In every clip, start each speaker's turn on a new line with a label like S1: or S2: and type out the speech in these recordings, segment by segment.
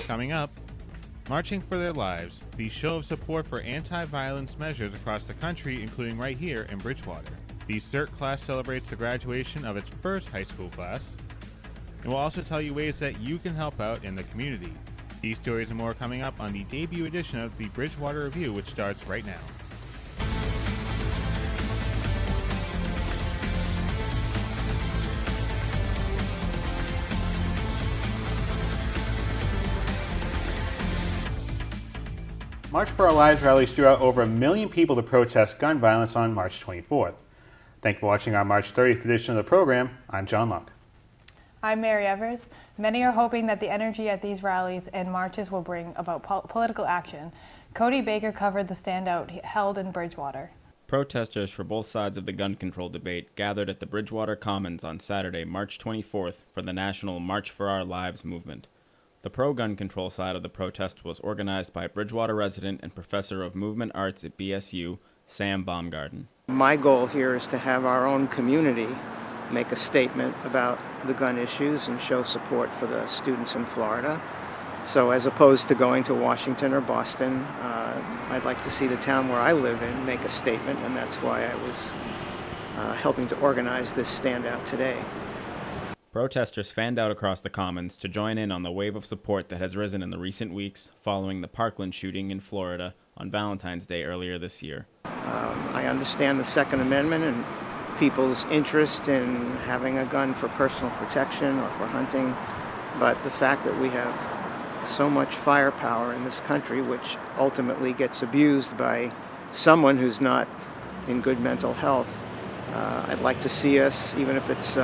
S1: Coming up, Marching for Their Lives, the show of support for anti-violence measures across the country, including right here in Bridgewater. The Cert class celebrates the graduation of its first high school class, and we'll also tell you ways that you can help out in the community. These stories and more coming up on the debut edition of the Bridgewater Review, which starts right now. March for Our Lives rallies drew out over 1 million people to protest gun violence on March 24th. Thank you for watching our March 30th edition of the program. I'm John Luck.
S2: I'm Mary Evers. Many are hoping that the energy at these rallies and marches will bring about political action. Cody Baker covered the standout held in Bridgewater.
S3: Protesters for both sides of the gun control debate gathered at the Bridgewater Commons on Saturday, March 24th for the national March for Our Lives movement. The pro-gun control side of the protest was organized by Bridgewater resident and professor of movement arts at BSU, Sam Baumgarten.
S4: My goal here is to have our own community make a statement about the gun issues and show support for the students in Florida. So as opposed to going to Washington or Boston, I'd like to see the town where I live in make a statement, and that's why I was helping to organize this standout today.
S3: Protesters fanned out across the Commons to join in on the wave of support that has risen in the recent weeks following the Parkland shooting in Florida on Valentine's Day earlier this year.
S4: I understand the Second Amendment and people's interest in having a gun for personal protection or for hunting, but the fact that we have so much firepower in this country, which ultimately gets abused by someone who's not in good mental health, I'd like to see us, even if it's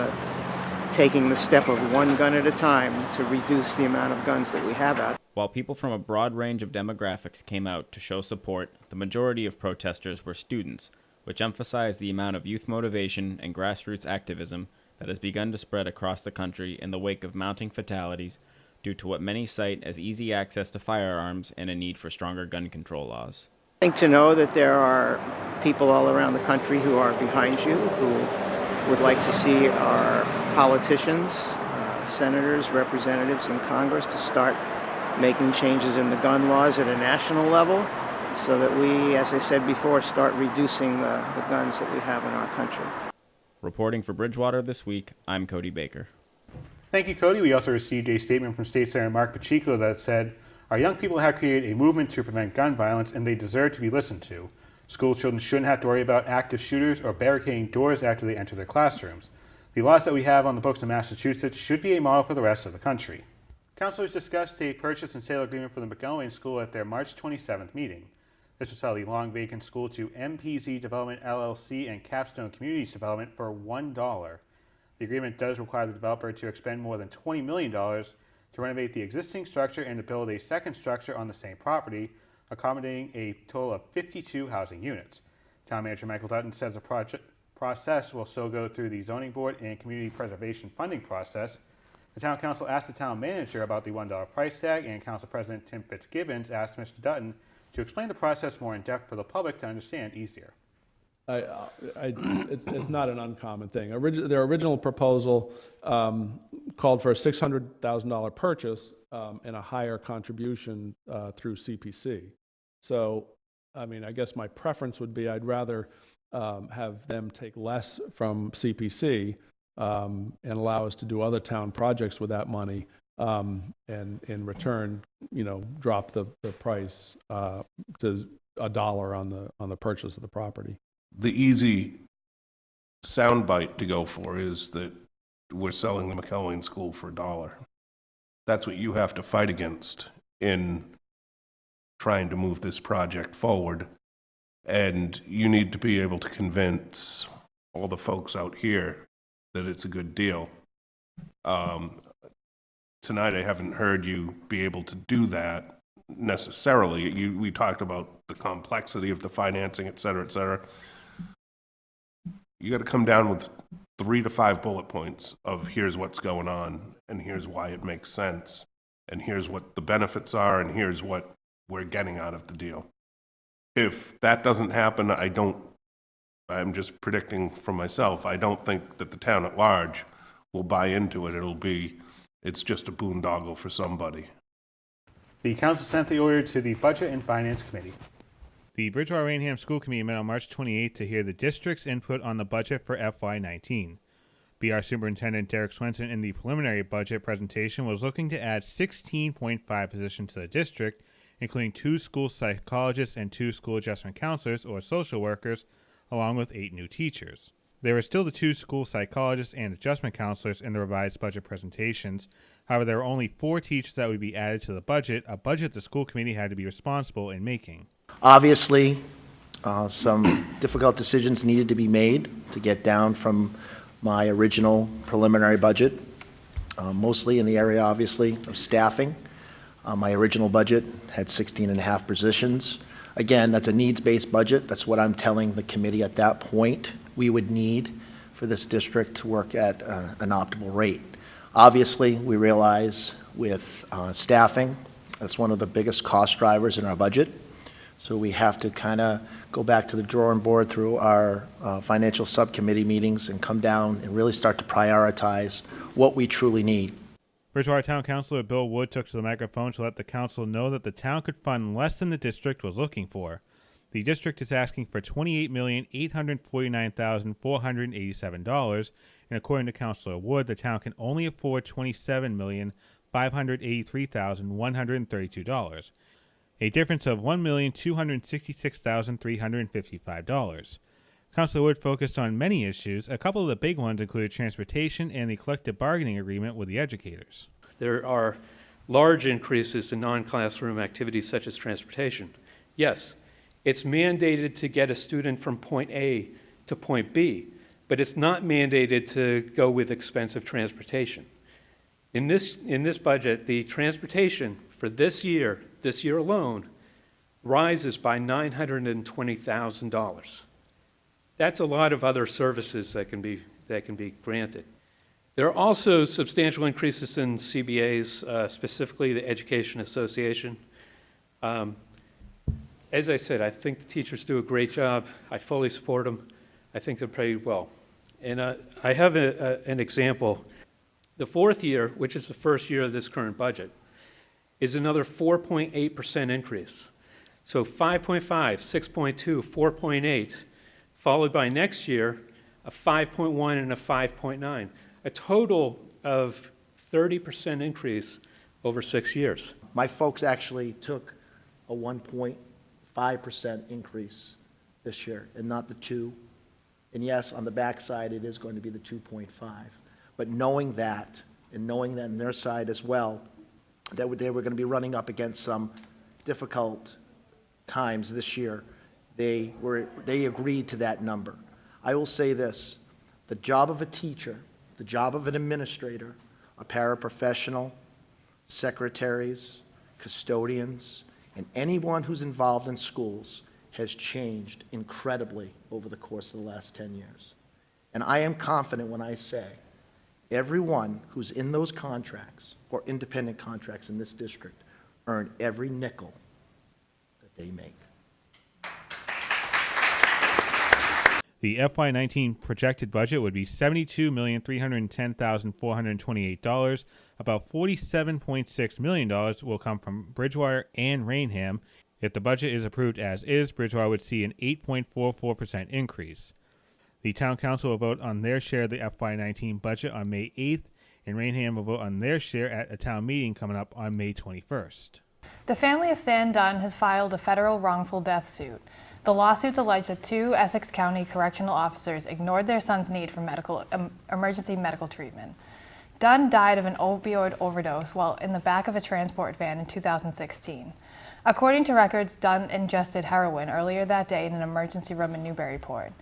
S4: taking the step of one gun at a time, to reduce the amount of guns that we have out.
S3: While people from a broad range of demographics came out to show support, the majority of protesters were students, which emphasized the amount of youth motivation and grassroots activism that has begun to spread across the country in the wake of mounting fatalities due to what many cite as easy access to firearms and a need for stronger gun control laws.
S4: I think to know that there are people all around the country who are behind you, who would like to see our politicians, senators, representatives in Congress to start making changes in the gun laws at a national level so that we, as I said before, start reducing the guns that we have in our country.
S3: Reporting for Bridgewater this week, I'm Cody Baker.
S1: Thank you, Cody. We also received a statement from State Senator Mark Pacheco that said, "Our young people have created a movement to prevent gun violence, and they deserve to be listened to. School children shouldn't have to worry about active shooters or barricading doors after they enter their classrooms. The laws that we have on the books in Massachusetts should be a model for the rest of the country." Councilors discussed a purchase and sale agreement for the McGowan School at their March 27th meeting. This will sell the long-vacant school to MPZ Development LLC and Capstone Communities Development for $1. The agreement does require the developer to expend more than $20 million to renovate the existing structure and to build a second structure on the same property, accommodating a total of 52 housing units. Town Manager Michael Dutton says the project process will still go through the zoning board and community preservation funding process. The town council asked the town manager about the $1 price tag, and council president Tim Fitzgibbons asked Mr. Dutton to explain the process more in depth for the public to understand easier.
S5: It's not an uncommon thing. Their original proposal called for a $600,000 purchase and a higher contribution through CPC. So, I mean, I guess my preference would be I'd rather have them take less from CPC and allow us to do other town projects with that money, and in return, drop the price to $1 on the purchase of the property.
S6: The easy soundbite to go for is that we're selling the McGowan School for $1. That's what you have to fight against in trying to move this project forward. And you need to be able to convince all the folks out here that it's a good deal. Tonight I haven't heard you be able to do that necessarily. We talked about the complexity of the financing, et cetera, et cetera. You got to come down with 3 to 5 bullet points of here's what's going on, and here's why it makes sense, and here's what the benefits are, and here's what we're getting out of the deal. If that doesn't happen, I'm just predicting for myself, I don't think that the town at large will buy into it. It's just a boondoggle for somebody.
S1: The council sent the order to the Budget and Finance Committee. The Bridgewater Rainham School Committee met on March 28th to hear the district's input on the budget for FY19. BR Superintendent Derek Swenson in the preliminary budget presentation was looking to add 16.5 positions to the district, including 2 school psychologists and 2 school adjustment counselors or social workers, along with 8 new teachers. There were still the 2 school psychologists and adjustment counselors in the revised budget presentations. However, there were only 4 teachers that would be added to the budget, a budget the school committee had to be responsible in making.
S7: Obviously, some difficult decisions needed to be made to get down from my original preliminary budget, mostly in the area, obviously, of staffing. My original budget had 16 and a half positions. Again, that's a needs-based budget. That's what I'm telling the committee at that point we would need for this district to work at an optimal rate. Obviously, we realize with staffing, that's one of the biggest cost drivers in our budget. So we have to kind of go back to the drawing board through our financial subcommittee meetings and come down and really start to prioritize what we truly need.
S1: Bridgewater Town Councilor Bill Wood took to the microphone to let the council know that the town could fund less than the district was looking for. The district is asking for $28,849,487, and according to Councilor Wood, the town can only afford $27,583,132, a difference of $1,266,355. Councilor Wood focused on many issues. A couple of the big ones included transportation and the collective bargaining agreement with the educators.
S8: There are large increases in non-classroom activities such as transportation. Yes, it's mandated to get a student from point A to point B, but it's not mandated to go with expensive transportation. In this budget, the transportation for this year alone, rises by $920,000. That's a lot of other services that can be granted. There are also substantial increases in CBAs, specifically the Education Association. As I said, I think the teachers do a great job. I fully support them. I think they're paid well. And I have an example. The 4th year, which is the first year of this current budget, is another 4.8% increase. So 5.5, 6.2, 4.8, followed by next year a 5.1 and a 5.9, a total of 30% increase over 6 years.
S7: My folks actually took a 1.5% increase this year and not the 2. And yes, on the backside, it is going to be the 2.5. But knowing that, and knowing that on their side as well, that they were going to be running up against some difficult times this year, they agreed to that number. I will say this, the job of a teacher, the job of an administrator, a paraprofessional, secretaries, custodians, and anyone who's involved in schools has changed incredibly over the course of the last 10 years. And I am confident when I say everyone who's in those contracts or independent contracts in this district earn every nickel that they make.
S1: The FY19 projected budget would be $72,310,428. About $47.6 million will come from Bridgewater and Rainham. If the budget is approved as is, Bridgewater would see an 8.44% increase. The Town Council will vote on their share of the FY19 budget on May 8th, and Rainham will vote on their share at a town meeting coming up on May 21st.
S2: The family of Stan Dunn has filed a federal wrongful death suit. The lawsuits allege that 2 Essex County correctional officers ignored their son's need for emergency medical treatment. Dunn died of an opioid overdose while in the back of a transport van in 2016. According to records, Dunn ingested heroin earlier that day in an emergency room in Newburyport.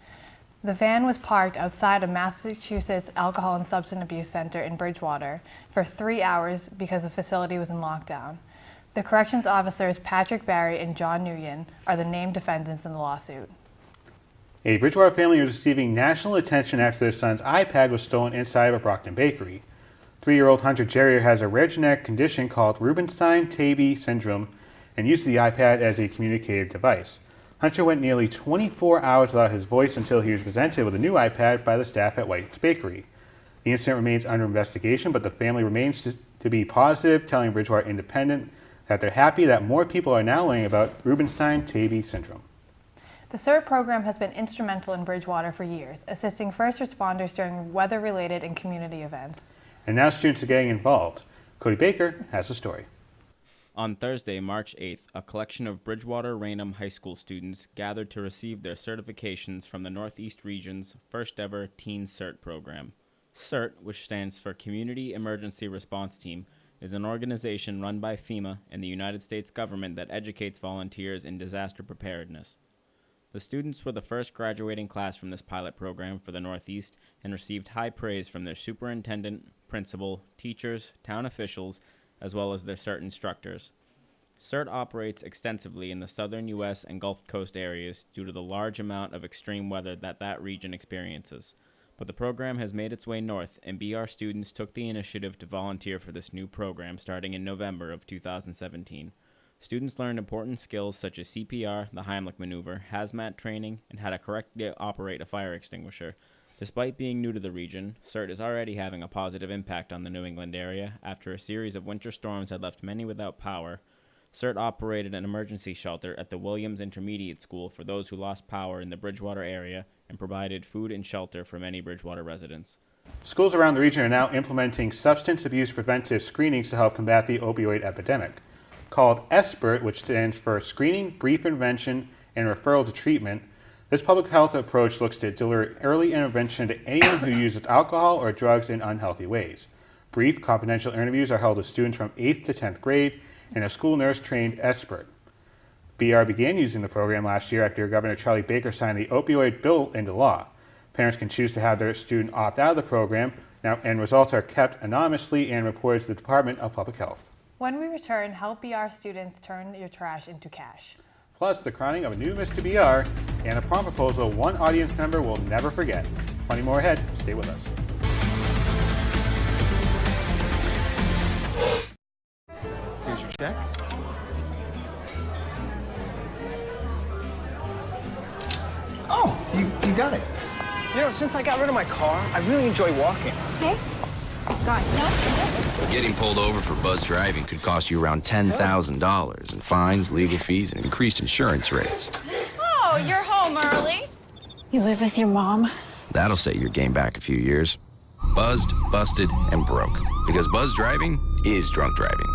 S2: The van was parked outside a Massachusetts Alcohol and Substance Abuse Center in Bridgewater for 3 hours because the facility was in lockdown. The corrections officers Patrick Barry and John Nguyen are the named defendants in the lawsuit.
S1: A Bridgewater family is receiving national attention after their son's iPad was stolen inside of a Brockton bakery. 3-year-old Hunter Jerrier has a rare genetic condition called Rubinstein-Taybi syndrome and uses the iPad as a communicative device. Hunter went nearly 24 hours without his voice until he was presented with a new iPad by the staff at White's Bakery. The incident remains under investigation, but the family remains to be positive, telling Bridgewater Independent that they're happy that more people are now learning about Rubinstein-Tavy syndrome.
S2: The Cert program has been instrumental in Bridgewater for years, assisting first responders during weather-related and community events.
S1: And now students are getting involved. Cody Baker has the story.
S3: On Thursday, March 8th, a collection of Bridgewater Raynham High School students gathered to receive their certifications from the Northeast Region's first ever Teen Cert program. CERT, which stands for Community Emergency Response Team, is an organization run by FEMA and the United States government that educates volunteers in disaster preparedness. The students were the first graduating class from this pilot program for the Northeast and received high praise from their superintendent, principal, teachers, town officials, as well as their CERT instructors. CERT operates extensively in the southern U.S. and Gulf Coast areas due to the large amount of extreme weather that region experiences. But the program has made its way north, and BR students took the initiative to volunteer for this new program starting in November of 2017. Students learned important skills such as CPR, the Heimlich maneuver, hazmat training, and how to correctly operate a fire extinguisher. Despite being new to the region, CERT is already having a positive impact on the New England area after a series of winter storms had left many without power. CERT operated an emergency shelter at the Williams Intermediate School for those who lost power in the Bridgewater area and provided food and shelter for many Bridgewater residents.
S1: Schools around the region are now implementing substance abuse preventive screenings to help combat the opioid epidemic. Called SBIRT, which stands for Screening, Brief Intervention, and Referral to Treatment, this public health approach looks to deliver early intervention to anyone who uses alcohol or drugs in unhealthy ways. Brief, confidential interviews are held with students from 8th to 10th grade and a school nurse trained SBIRT. BR began using the program last year after Governor Charlie Baker signed the opioid bill into law. Parents can choose to have their student opt out of the program, and results are kept anonymously and reported to the Department of Public Health.
S2: When we return, help BR students turn your trash into cash.
S1: Plus, the crowning of a new Mr. BR and a prom proposal one audience member will never forget. Plenty more ahead. Stay with us.
S9: Here's your check. Oh, you got it. You know, since I got rid of my car, I really enjoy walking.
S10: Okay. God, no.
S11: Getting pulled over for buzz driving could cost you around $10,000 in fines, legal fees, and increased insurance rates.
S10: Oh, you're home early. You live with your mom?
S11: That'll set your game back a few years. Buzzed, busted, and broke. Because buzz driving is drunk driving.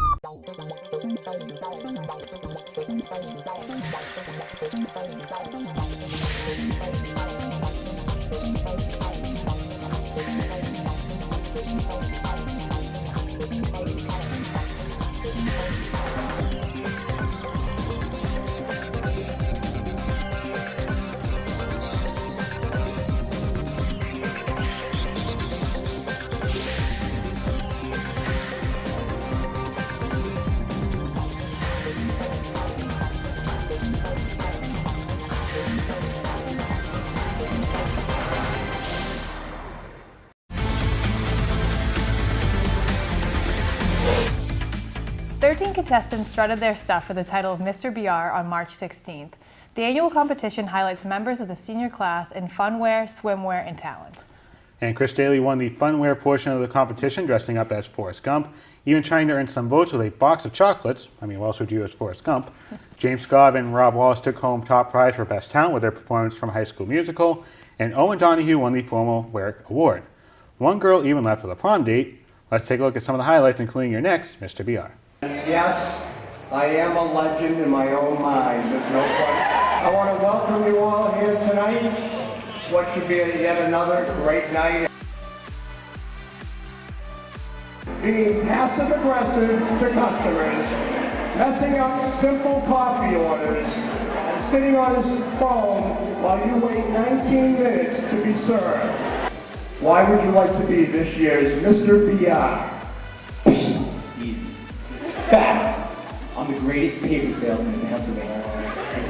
S2: Thirteen contestants strutted their stuff for the title of Mr. BR on March 16th. The annual competition highlights members of the senior class in funwear, swimwear, and talent.
S1: And Chris Daly won the funwear portion of the competition, dressing up as Forrest Gump, even trying to earn some votes with a box of chocolates. I mean, what else would you as Forrest Gump? James Scott and Rob Wallace took home top prize for Best Talent with their performance from High School Musical, and Owen Donahue won the Formal Wear Award. One girl even left with a prom date. Let's take a look at some of the highlights, including your next Mr. BR.
S12: Yes, I am a legend in my own mind, there's no question. I want to welcome you all here tonight. What should be yet another great night. Being passive-aggressive to customers, messing up simple coffee orders, and sitting on his phone while you wait 19 minutes to be served. Why would you like to be this year's Mr. BR?
S13: In fact, I'm the greatest paper salesman in Pennsylvania.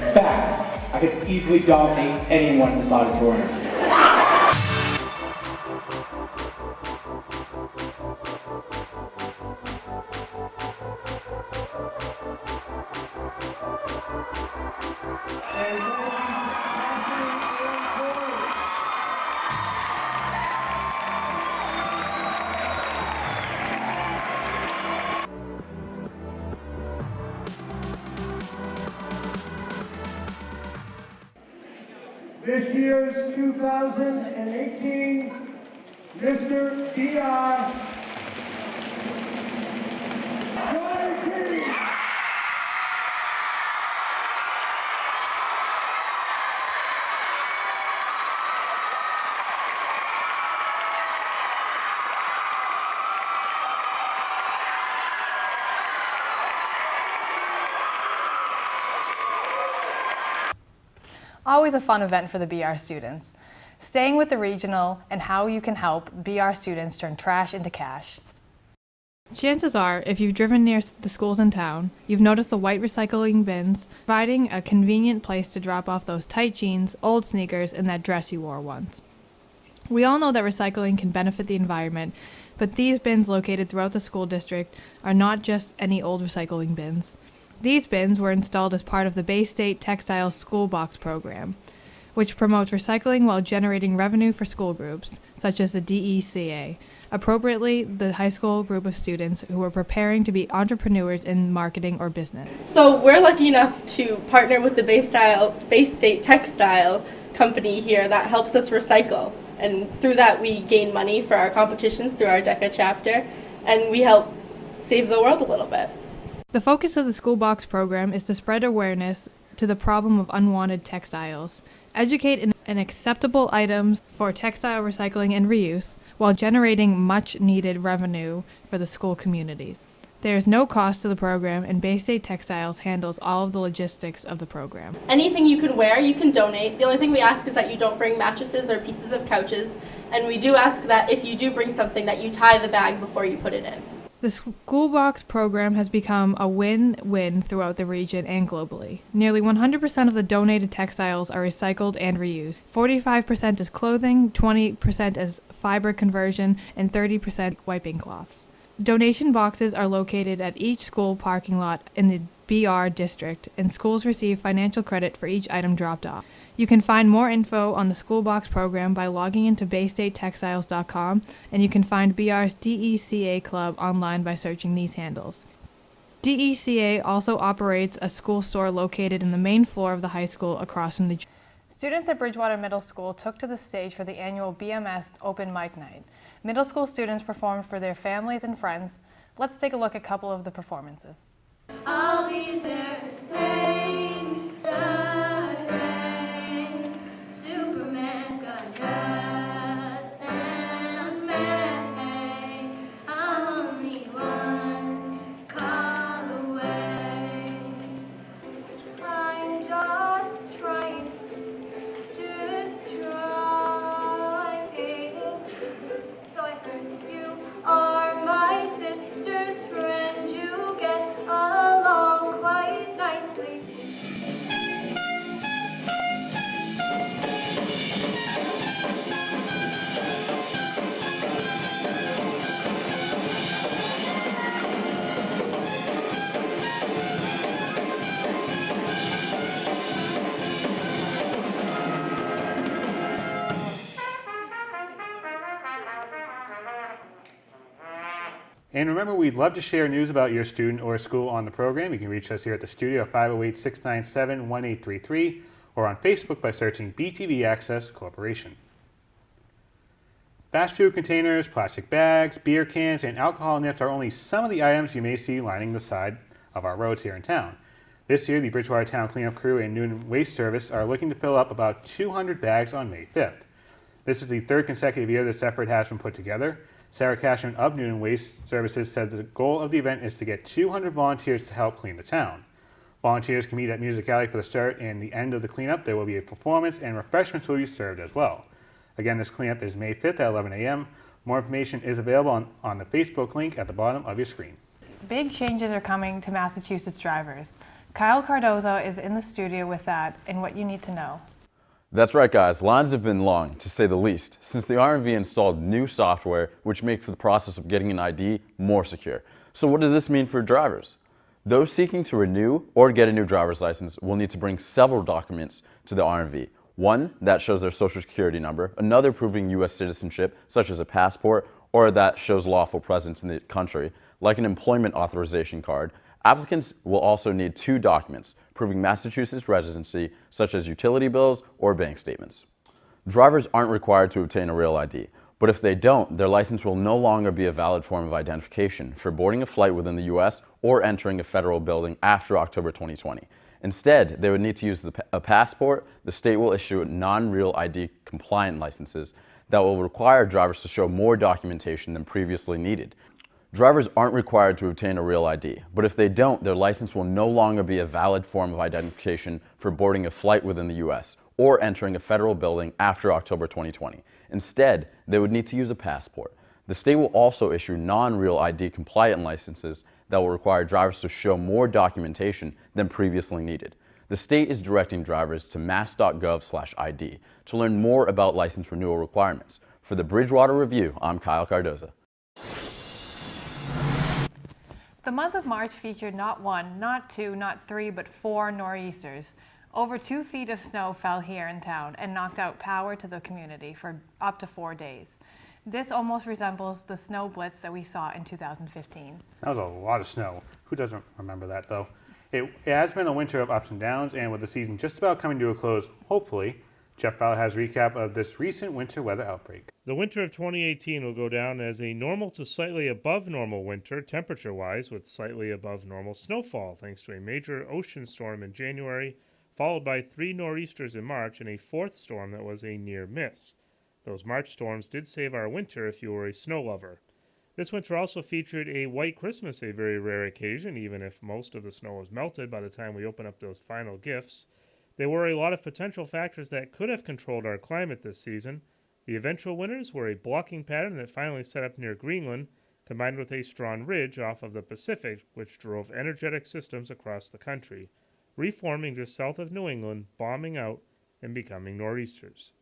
S13: In fact, I could easily dominate anyone in this auditorium.
S12: This year's 2018 Mr. DR
S2: Always a fun event for the BR students. Staying with the regional and how you can help BR students turn trash into cash. Chances are, if you've driven near the schools in town, you've noticed the white recycling bins, providing a convenient place to drop off those tight jeans, old sneakers, and that dress you wore once. We all know that recycling can benefit the environment, but these bins located throughout the school district are not just any old recycling bins. These bins were installed as part of the Bay State Textiles School Box Program, which promotes recycling while generating revenue for school groups, such as the DECA, appropriately the high school group of students who are preparing to be entrepreneurs in marketing or business.
S14: So we're lucky enough to partner with the Bay State Textile company here that helps us recycle. And through that we gain money for our competitions through our DECA chapter, and we help save the world a little bit.
S2: The focus of the School Box program is to spread awareness to the problem of unwanted textiles, educate in acceptable items for textile recycling and reuse, while generating much-needed revenue for the school communities. There is no cost to the program, and Bay State Textiles handles all of the logistics of the program.
S14: Anything you can wear, you can donate. The only thing we ask is that you don't bring mattresses or pieces of couches, and we do ask that if you do bring something that you tie the bag before you put it in.
S2: The School Box program has become a win-win throughout the region and globally. Nearly 100% of the donated textiles are recycled and reused. 45% is clothing, 20% is fiber conversion, and 30% wiping cloths. Donation boxes are located at each school parking lot in the BR district, and schools receive financial credit for each item dropped off. You can find more info on the School Box program by logging into baystatetextiles.com, and you can find BR's DECA Club online by searching these handles. DECA also operates a school store located in the main floor of the high school across from the gym. Students at Bridgewater Middle School took to the stage for the annual BMS Open Mic Night. Middle school students performed for their families and friends. Let's take a look at a couple of the performances.
S10: I'll be there to sing the day. Superman got nothing on me. I'm only one call away. I'm just trying to destroy Halo. So I heard you are my sister's friend. You get along quite nicely.
S1: And remember, we'd love to share news about your student or school on the program. You can reach us here at the studio at 508-697-1833 or on Facebook by searching BTV Access Corporation. Fast food containers, plastic bags, beer cans, and alcohol nips are only some of the items you may see lining the side of our roads here in town. This year, the Bridgewater Town Cleanup Crew and Noonan Waste Service are looking to fill up about 200 bags on May 5th. This is the third consecutive year this effort has been put together. Sarah Cashman of Noonan Waste Services said the goal of the event is to get 200 volunteers to help clean the town. Volunteers can meet at Music Alley for the start and the end of the cleanup. There will be a performance and refreshments will be served as well. Again, this cleanup is May 5th at 11 a.m. More information is available on the Facebook link at the bottom of your screen.
S2: Big changes are coming to Massachusetts drivers. Kyle Cardozo is in the studio with that and what you need to know.
S15: That's right, guys. Lines have been long, to say the least, since the RMV installed new software which makes the process of getting an ID more secure. So what does this mean for drivers? Those seeking to renew or get a new driver's license will need to bring several documents to the RMV. One that shows their social security number, another proving U.S. citizenship, such as a passport, or that shows lawful presence in the country, like an employment authorization card, Applicants will also need 2 documents proving Massachusetts residency, such as utility bills or bank statements. Drivers aren't required to obtain a real ID, but if they don't, their license will no longer be a valid form of identification for boarding a flight within the U.S. or entering a federal building after October 2020. Instead, they would need to use a passport. The state will issue non-real ID compliant licenses that will require drivers to show more documentation than previously needed. Drivers aren't required to obtain a real ID, but if they don't, their license will no longer be a valid form of identification for boarding a flight within the U.S. or entering a federal building after October 2020. Instead, they would need to use a passport. The state will also issue non-real ID compliant licenses that will require drivers to show more documentation than previously needed. The state is directing drivers to mass.gov/ID to learn more about license renewal requirements. For the Bridgewater Review, I'm Kyle Cardoza.
S2: The month of March featured not 1, not 2, not 3, but 4 nor'easters. Over 2 feet of snow fell here in town and knocked out power to the community for up to 4 days. This almost resembles the snow blitz that we saw in 2015.
S1: That was a lot of snow. Who doesn't remember that, though? It has been a winter of ups and downs, and with the season just about coming to a close, hopefully, Jeff Ballard has a recap of this recent winter weather outbreak.
S16: The winter of 2018 will go down as a normal to slightly above normal winter, temperature-wise, with slightly above normal snowfall, thanks to a major ocean storm in January, followed by 3 nor'easters in March and a 4th storm that was a near miss. Those March storms did save our winter if you were a snow lover. This winter also featured a white Christmas, a very rare occasion, even if most of the snow was melted by the time we open up those final gifts. There were a lot of potential factors that could have controlled our climate this season. The eventual winners were a blocking pattern that finally set up near Greenland, combined with a strong ridge off of the Pacific, which drove energetic systems across the country, reforming just south of New England, bombing out, and becoming nor'easters.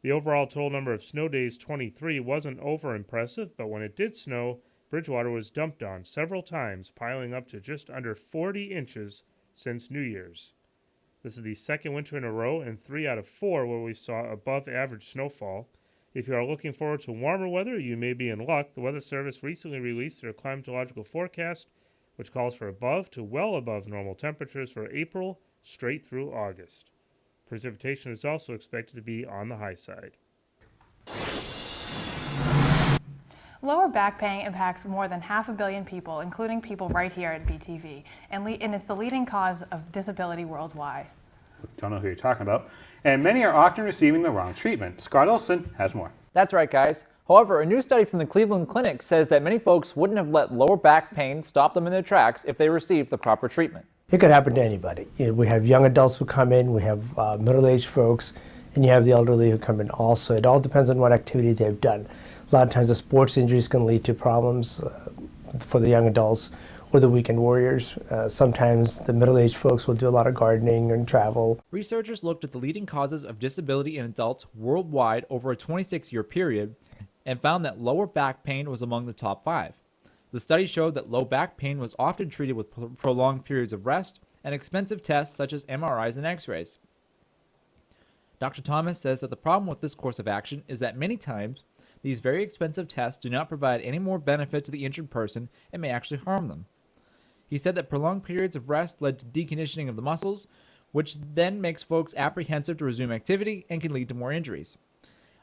S16: The overall total number of snow days, 23, wasn't over-impressive, but when it did snow, Bridgewater was dumped on several times, piling up to just under 40 inches since New Year's. This is the second winter in a row and 3 out of 4 where we saw above-average snowfall. If you are looking forward to warmer weather, you may be in luck. The Weather Service recently released their climatological forecast, which calls for above to well above normal temperatures for April straight through August. Precipitation is also expected to be on the high side.
S2: Lower back pain impacts more than 500 million people, including people right here at BTV, and it's the leading cause of disability worldwide.
S1: Don't know who you're talking about. And many are often receiving the wrong treatment. Scott Olson has more.
S17: That's right, guys. However, a new study from the Cleveland Clinic says that many folks wouldn't have let lower back pain stop them in their tracks if they received the proper treatment.
S18: It could happen to anybody. We have young adults who come in, we have middle-aged folks, and you have the elderly who come in also. It all depends on what activity they've done. A lot of times the sports injuries can lead to problems for the young adults or the weekend warriors. Sometimes the middle-aged folks will do a lot of gardening and travel.
S17: Researchers looked at the leading causes of disability in adults worldwide over a 26-year period and found that lower back pain was among the top 5. The study showed that low back pain was often treated with prolonged periods of rest and expensive tests such as MRIs and X-rays. Dr. Thomas says that the problem with this course of action is that many times these very expensive tests do not provide any more benefit to the injured person and may actually harm them. He said that prolonged periods of rest led to deconditioning of the muscles, which then makes folks apprehensive to resume activity and can lead to more injuries.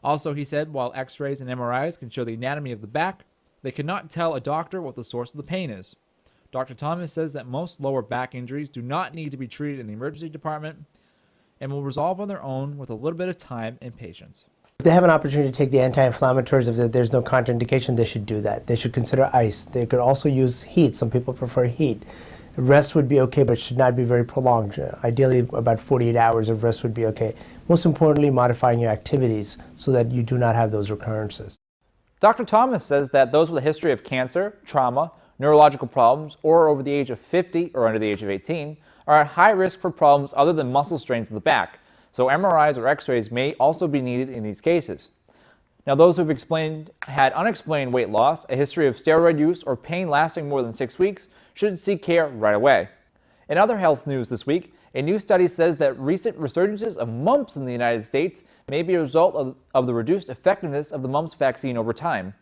S17: Also, he said, while X-rays and MRIs can show the anatomy of the back, they cannot tell a doctor what the source of the pain is. Dr. Thomas says that most lower back injuries do not need to be treated in the emergency department and will resolve on their own with a little bit of time and patience.
S18: If they have an opportunity to take the anti-inflammatories, if there's no contraindication, they should do that. They should consider ice. They could also use heat. Some people prefer heat. Rest would be okay, but should not be very prolonged. Ideally, about 48 hours of rest would be okay. Most importantly, modifying your activities so that you do not have those recurrences.
S17: Dr. Thomas says that those with a history of cancer, trauma, neurological problems, or over the age of 50 or under the age of 18 are at high risk for problems other than muscle strains of the back, so MRIs or X-rays may also be needed in these cases. Now, those who have had unexplained weight loss, a history of steroid use, or pain lasting more than 6 weeks should seek care right away. In other health news this week, a new study says that recent resurgences of mumps in the United States may be a result of the reduced effectiveness of the mumps vaccine over time.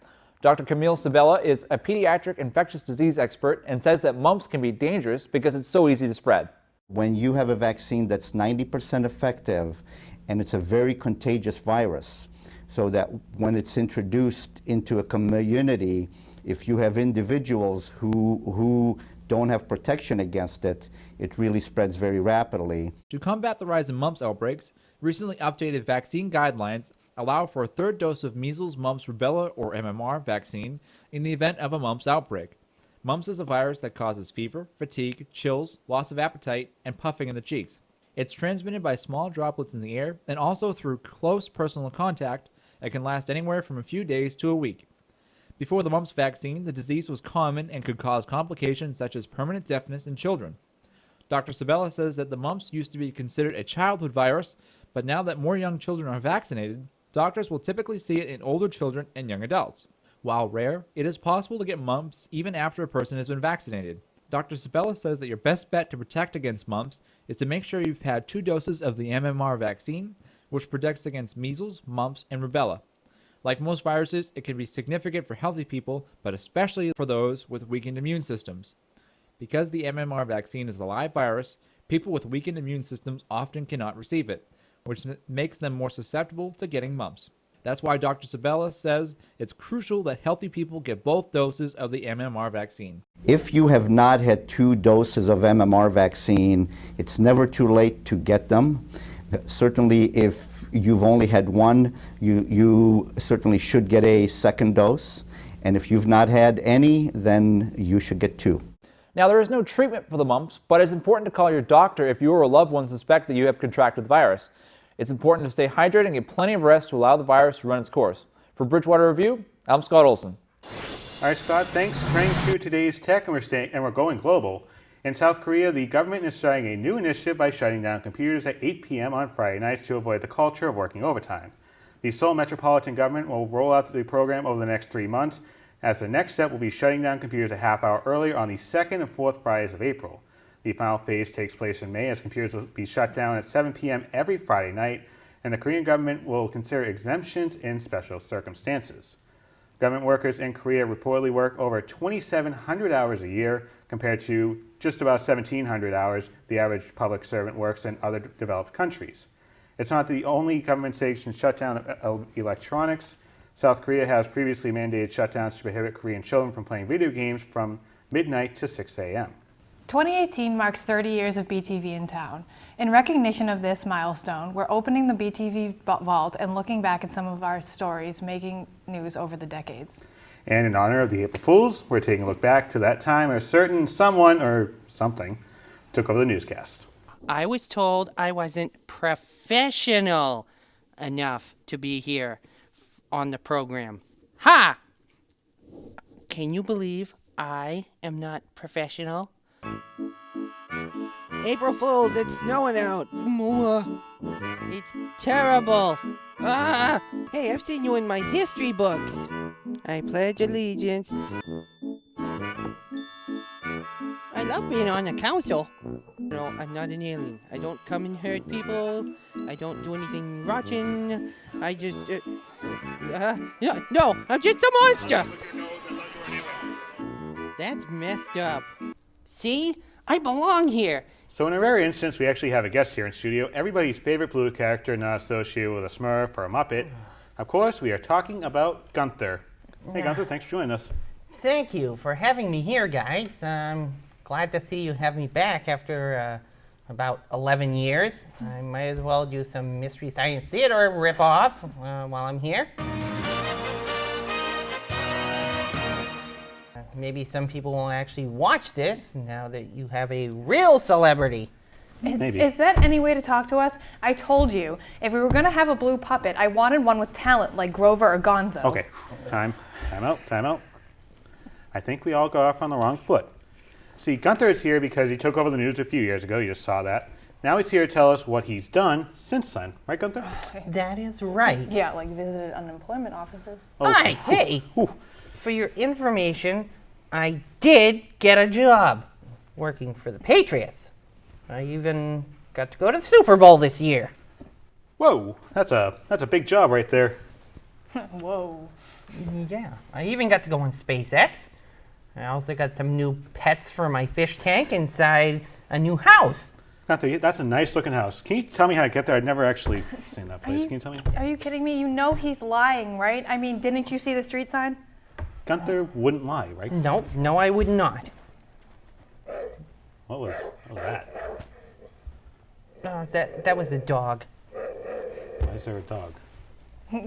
S17: Dr. Camille Sabella is a pediatric infectious disease expert and says that mumps can be dangerous because it's so easy to spread.
S19: When you have a vaccine that's 90% effective and it's a very contagious virus, so that when it's introduced into a community, if you have individuals who don't have protection against it, it really spreads very rapidly.
S17: To combat the rise in mumps outbreaks, recently updated vaccine guidelines allow for a third dose of measles, mumps, rubella, or MMR vaccine in the event of a mumps outbreak. Mumps is a virus that causes fever, fatigue, chills, loss of appetite, and puffing in the cheeks. It's transmitted by small droplets in the air and also through close personal contact and can last anywhere from a few days to a week. Before the mumps vaccine, the disease was common and could cause complications such as permanent deafness in children. Dr. Sabella says that the mumps used to be considered a childhood virus, but now that more young children are vaccinated, doctors will typically see it in older children and young adults. While rare, it is possible to get mumps even after a person has been vaccinated. Dr. Sabella says that your best bet to protect against mumps is to make sure you've had 2 doses of the MMR vaccine, which protects against measles, mumps, and rubella. Like most viruses, it can be significant for healthy people, but especially for those with weakened immune systems. Because the MMR vaccine is a live virus, people with weakened immune systems often cannot receive it, which makes them more susceptible to getting mumps. That's why Dr. Sabella says it's crucial that healthy people get both doses of the MMR vaccine.
S19: If you have not had 2 doses of MMR vaccine, it's never too late to get them. Certainly, if you've only had 1, you certainly should get a second dose. And if you've not had any, then you should get 2.
S17: Now, there is no treatment for the mumps, but it's important to call your doctor if you or a loved one suspect that you have contracted the virus. It's important to stay hydrated and get plenty of rest to allow the virus to run its course. For Bridgewater Review, I'm Scott Olson.
S1: All right, Scott, thanks. Turning to today's tech, and we're going global. In South Korea, the government is starting a new initiative by shutting down computers at 8 p.m. on Friday nights to avoid the culture of working overtime. The Seoul Metropolitan Government will roll out the program over the next 3 months, as the next step will be shutting down computers a half hour earlier on the 2nd and 4th Fridays of April. The final phase takes place in May, as computers will be shut down at 7 p.m. every Friday night, and the Korean government will consider exemptions in special circumstances. Government workers in Korea reportedly work over 2,700 hours a year compared to just about 1,700 hours the average public servant works in other developed countries. It's not the only government-sanctioned shutdown of electronics. South Korea has previously mandated shutdowns to prohibit Korean children from playing video games from midnight to 6 a.m.
S2: 2018 marks 30 years of BTV in town. In recognition of this milestone, we're opening the BTV Vault and looking back at some of our stories making news over the decades.
S1: And in honor of the April Fools, we're taking a look back to that time a certain someone or something took over the newscast.
S20: I was told I wasn't professional enough to be here on the program. Ha! Can you believe I am not professional?
S21: April Fools, it's snowing out.
S20: It's terrible. Ah!
S21: Hey, I've seen you in my history books. I pledge allegiance.
S20: I love being on the council. No, I'm not an alien. I don't come and hurt people. I don't do anything rotten. I just... no, I'm just a monster. That's messed up. See? I belong here.
S1: So in a rare instance, we actually have a guest here in studio, everybody's favorite blue character not associated with a Smurf or a Muppet. Of course, we are talking about Gunther. Hey Gunther, thanks for joining us.
S20: Thank you for having me here, guys. I'm glad to see you have me back after about 11 years. I might as well do some Mystery Science Theater ripoff while I'm here. Maybe some people will actually watch this now that you have a real celebrity.
S1: Maybe.
S2: Is that any way to talk to us? I told you, if we were going to have a blue puppet, I wanted one with talent like Grover or Gonzo.
S1: Okay, time out. I think we all got off on the wrong foot. See, Gunther is here because he took over the news a few years ago. You just saw that. Now he's here to tell us what he's done since then. Right, Gunther?
S20: That is right.
S2: Yeah, like visited unemployment offices.
S1: Oh,
S20: Hi, hey. For your information, I did get a job working for the Patriots. I even got to go to the Super Bowl this year.
S1: Whoa, that's a big job right there.
S2: Whoa.
S21: Yeah, I even got to go on SpaceX. I also got some new pets for my fish tank inside a new house.
S1: Gunther, that's a nice looking house. Can you tell me how to get there? I've never actually seen that place. Can you tell me?
S2: Are you kidding me? You know he's lying, right? I mean, didn't you see the street sign?
S1: Gunther wouldn't lie, right?
S21: No, I would not.
S1: What was that?
S21: That was a dog.
S1: Why is there a dog?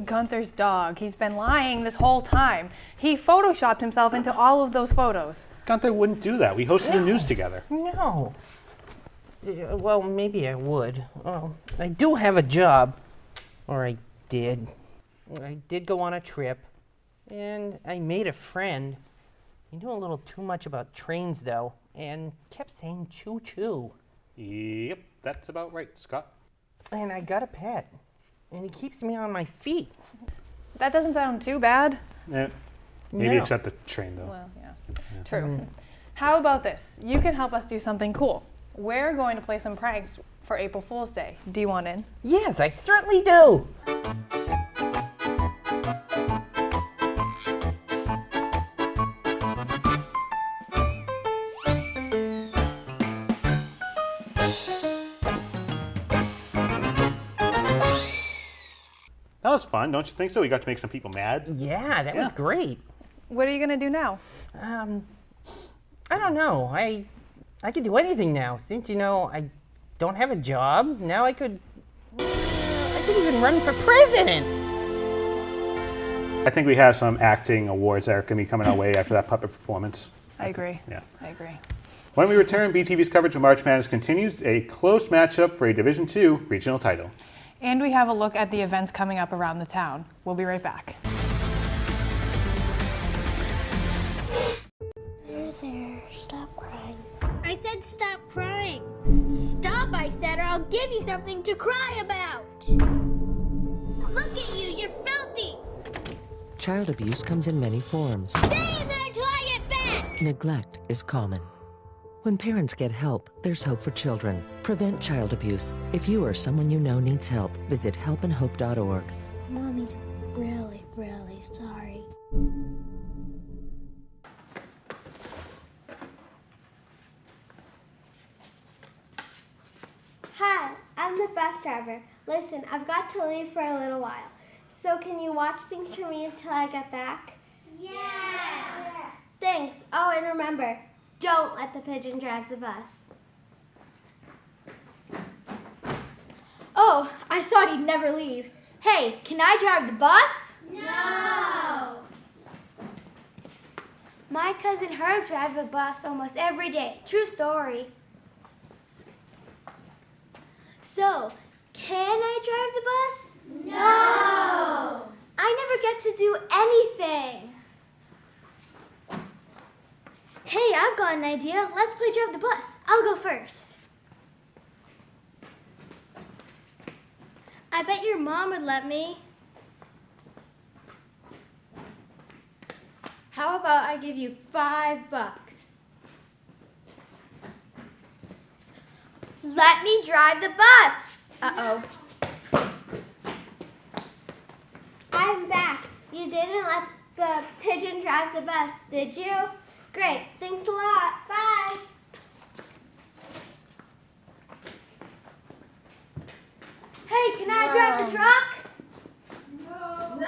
S2: Gunther's dog. He's been lying this whole time. He photoshopped himself into all of those photos.
S1: Gunther wouldn't do that. We hosted the news together.
S21: No. Well, maybe I would. Well, I do have a job. Or I did. I did go on a trip. And I made a friend. He knew a little too much about trains, though, and kept saying choo-choo.
S1: Yep, that's about right, Scott.
S21: And I got a pet. And he keeps me on my feet.
S2: That doesn't sound too bad.
S1: Maybe
S21: No.
S1: except the train, though.
S2: Well, yeah. True. How about this? You can help us do something cool. We're going to play some pranks for April Fool's Day. Do you want in?
S21: Yes, I certainly do.
S1: That was fun, don't you think so? We got to make some people mad.
S21: Yeah, that was great.
S2: What are you going to do now?
S21: I don't know. I could do anything now. Since, I don't have a job, now I could even run for president.
S1: I think we have some acting awards that are going to be coming our way after that puppet performance.
S2: I agree.
S1: Yeah.
S2: I agree.
S1: When we return, BTV's coverage of March Madness continues, a close matchup for a Division II regional title.
S2: And we have a look at the events coming up around the town. We'll be right back.
S10: There, stop crying. I said stop crying. Stop, I said, or I'll give you something to cry about. Look at you, you're filthy.
S4: Child abuse comes in many forms.
S10: Stay in there until I get back.
S4: Neglect is common. When parents get help, there's hope for children. Prevent child abuse. If you or someone you know needs help, visit helpandhope.org.
S10: Mommy's really, really sorry. Hi, I'm the bus driver. Listen, I've got to leave for a little while. So can you watch things for me until I get back? Yes! Thanks. Oh, and remember, don't let the pigeon drive the bus.
S22: Oh, I thought he'd never leave. Hey, can I drive the bus?
S10: No! My cousin Herb drives a bus almost every day. True story. So, can I drive the bus? No! I never get to do anything. Hey, I've got an idea. Let's play drive the bus. I'll go first. I bet your mom would let me.
S22: How about I give you $5?
S10: Let me drive the bus. Uh-oh. I'm back. You didn't let the pigeon drive the bus, did you? Great. Thanks a lot. Bye. Hey, can I drive the truck? No!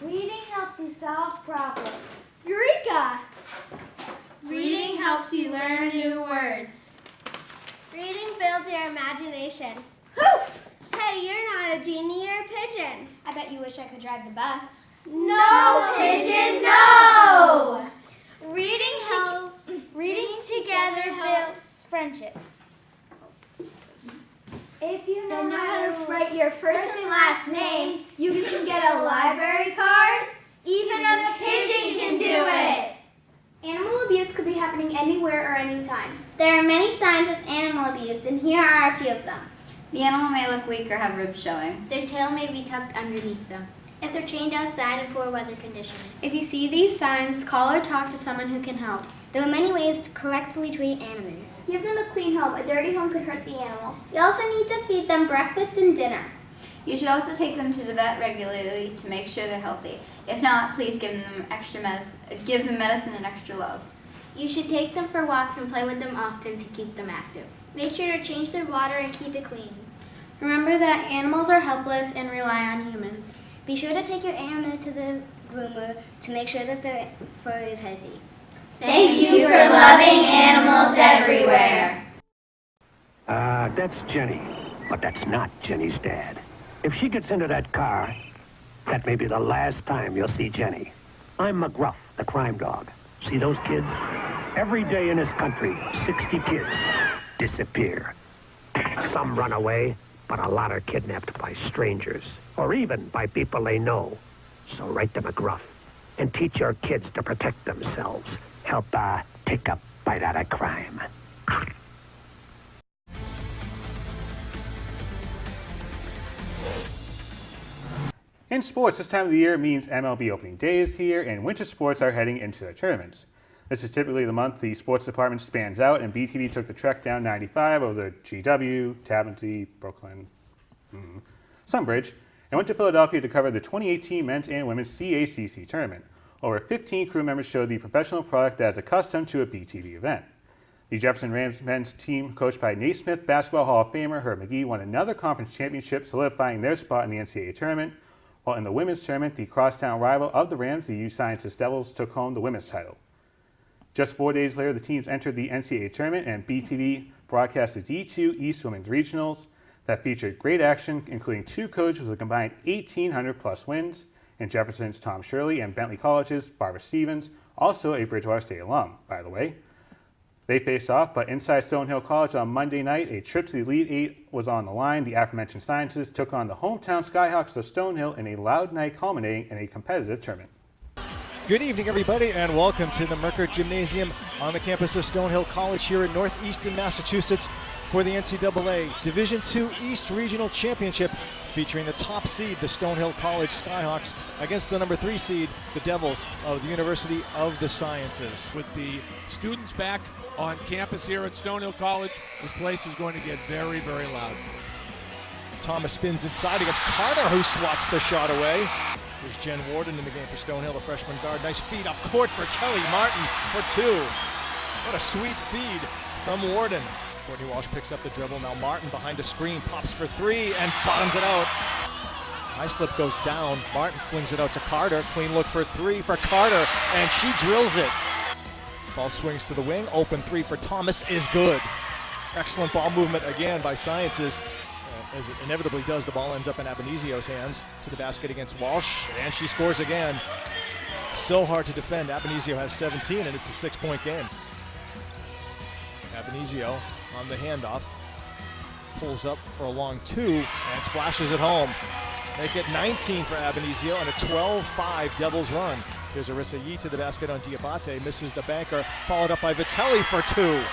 S10: Reading helps you solve problems. Eureka!
S22: Reading helps you learn new words.
S10: Reading builds your imagination. Poof! Hey, you're not a genie, you're a pigeon. I bet you wish I could drive the bus. No, pigeon, no! Reading together builds friendships. If you know how to write your first and last name, you can get a library card. Even a pigeon can do it.
S22: Animal abuse could be happening anywhere or anytime.
S10: There are many signs of animal abuse, and here are a few of them.
S23: The animal may look weak or have ribs showing.
S22: Their tail may be tucked underneath them.
S10: If they're chained outside in poor weather conditions.
S22: If you see these signs, call or talk to someone who can help.
S5: There are many ways to correctly treat animals.
S10: Give them a clean home. A dirty home could hurt the animal. You also need to feed them breakfast and dinner.
S23: You should also take them to the vet regularly to make sure they're healthy. If not, please give them extra medicine. Give them medicine and extra love.
S10: You should take them for walks and play with them often to keep them active. Make sure to change their water and keep it clean. Remember that animals are helpless and rely on humans.
S5: Be sure to take your animal to the groomer to make sure that their fur is healthy.
S22: Thank you for loving animals everywhere.
S6: That's Jenny, but that's not Jenny's dad. If she gets into that car, that may be the last time you'll see Jenny. I'm McGruff, the crime dog. See those kids? Every day in this country, 60 kids disappear. Some run away, but a lot are kidnapped by strangers, or even by people they know. So write to McGruff and teach your kids to protect themselves. Help take a bite out of crime.
S1: In sports, this time of the year means MLB opening day is here, and winter sports are heading into their tournaments. This is typically the month the sports department spans out, and BTV took the trek down 95 over the GW, Tappan Brooklyn, Sunbridge, and went to Philadelphia to cover the 2018 men's and women's CACC tournament. Over 15 crew members showed the professional product that is accustomed to a BTV event. The Jefferson Rams men's team, coached by Naismith Basketball Hall of Famer Herb McGee, won another conference championship, solidifying their spot in the NCAA tournament. While in the women's tournament, the crosstown rival of the Rams, the U Sciences Devils, took home the women's title. Just 4 days later, the teams entered the NCAA tournament, and BTV broadcast the D2 East Women's Regionals that featured great action, including two coaches with a combined 1,800-plus wins, and Jefferson's Tom Shirley and Bentley College's Barbara Stevens, also a Bridgewater State alum, by the way. They faced off, but inside Stonehill College on Monday night, a trip to the Elite Eight was on the line. The aforementioned Sciences took on the hometown Skyhawks of Stonehill in a loud night culminating in a competitive tournament.
S8: Good evening, everybody, and welcome to the Merker Gymnasium on the campus of Stonehill College here in northeastern Massachusetts for the NCAA Division II East Regional Championship, featuring the top seed, the Stonehill College Skyhawks, against the number 3 seed, the Devils of the University of the Sciences.
S24: With the students back on campus here at Stonehill College, this place is going to get very, very loud.
S8: Thomas spins inside against Carter, who swats the shot away. Here's Jen Warden in the game for Stonehill, the freshman guard. Nice feed up court for Kelly Martin for 2. What a sweet feed from Warden. Courtney Walsh picks up the dribble. Now Martin behind a screen, pops for 3 and bottoms it out. High slip goes down. Martin flings it out to Carter. Clean look for 3 for Carter, and she drills it. Ball swings to the wing. Open 3 for Thomas is good. Excellent ball movement again by Sciences. As it inevitably does, the ball ends up in Abenizio's hands to the basket against Walsh, and she scores again. So hard to defend. Abenizio has 17, and it's a 6-point game. Abenizio on the handoff, pulls up for a long 2, and splashes it home. Make it 19 for Abenizio and a 12-5 Devils run. Here's Arissa Yee to the basket on Diabate, misses the banker, followed up by Vitelli for 2.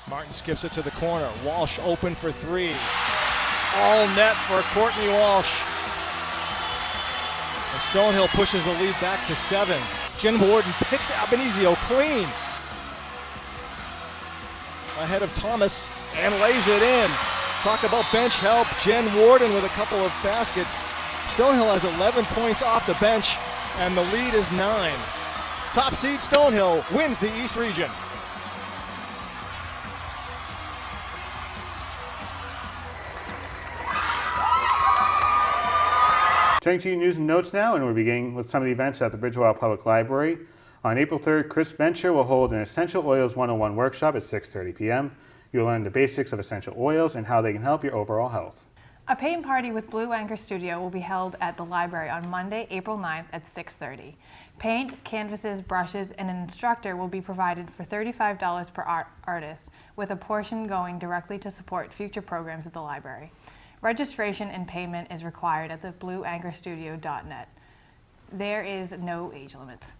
S8: Martin skips it to the corner. Walsh open for 3. All net for Courtney Walsh. And Stonehill pushes the lead back to 7. Jen Warden picks Abenizio clean. Ahead of Thomas and lays it in. Talk about bench help. Jen Warden with a couple of baskets. Stonehill has 11 points off the bench, and the lead is 9. Top seed Stonehill wins the East Region.
S1: Turning to news and notes now, and we're beginning with some of the events at the Bridgewater Public Library. On April 3rd, Chris Venture will hold an Essential Oils 101 workshop at 6:30 p.m. You'll learn the basics of essential oils and how they can help your overall health.
S2: A paint party with Blue Anchor Studio will be held at the library on Monday, April 9th at 6:30. Paint, canvases, brushes, and an instructor will be provided for $35 per artist, with a portion going directly to support future programs at the library. Registration and payment is required at the blueanchorstudio.net. There is no age limit.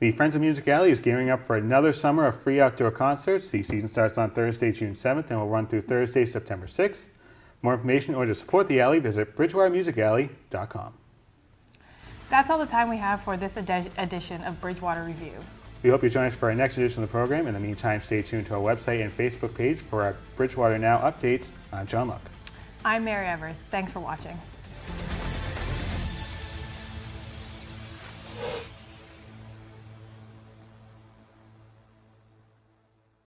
S1: The Friends of Music Alley is gearing up for another summer of free outdoor concerts. The season starts on Thursday, June 7th and will run through Thursday, September 6th. More information or to support the alley, visit bridgewatermusicalley.com.
S2: That's all the time we have for this edition of Bridgewater Review.
S1: We hope you join us for our next edition of the program. In the meantime, stay tuned to our website and Facebook page for our Bridgewater Now updates. I'm John Luck.
S2: I'm Mary Evers. Thanks for watching.